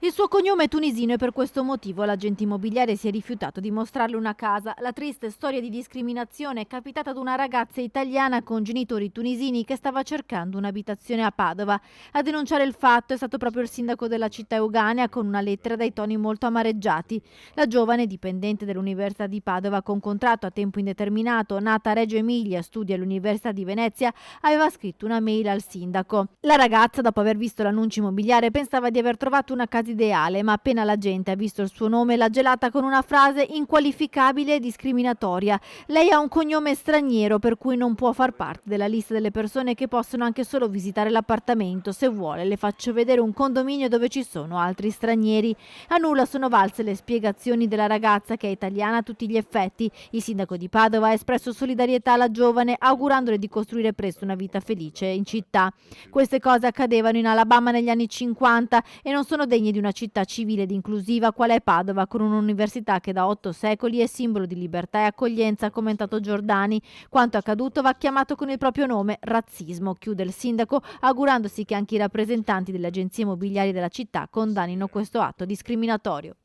Il suo cognome è tunisino e per questo motivo l'agente immobiliare si è rifiutato di mostrarle una casa. La triste storia di discriminazione è capitata ad una ragazza italiana con genitori tunisini che stava cercando un'abitazione a Padova. A denunciare il fatto è stato proprio il sindaco della città Euganea con una lettera dai toni molto amareggiati. La giovane, dipendente dell'Università di Padova con contratto a tempo indeterminato, nata a Reggio Emilia, studia all'Università di Venezia, aveva scritto una mail al sindaco. La ragazza, dopo aver visto l'annuncio immobiliare, pensava di aver trovato una casa ideale, ma appena la gente ha visto il suo nome l'ha gelata con una frase inqualificabile e discriminatoria. Lei ha un cognome straniero per cui non può far parte della lista delle persone che possono anche solo visitare l'appartamento. Se vuole le faccio vedere un condominio dove ci sono altri stranieri. A nulla sono valse le spiegazioni della ragazza, che è italiana a tutti gli effetti. Il sindaco di Padova ha espresso solidarietà alla giovane, augurandole di costruire presto una vita felice in città. Queste cose accadevano in Alabama negli anni 50 e non sono degne di una città civile ed inclusiva quale è Padova, con un'università che da 8 secoli è simbolo di libertà e accoglienza, ha commentato Giordani. Quanto accaduto va chiamato con il proprio nome: razzismo, chiude il sindaco, augurandosi che anche i rappresentanti delle agenzie immobiliari della città condannino questo atto discriminatorio.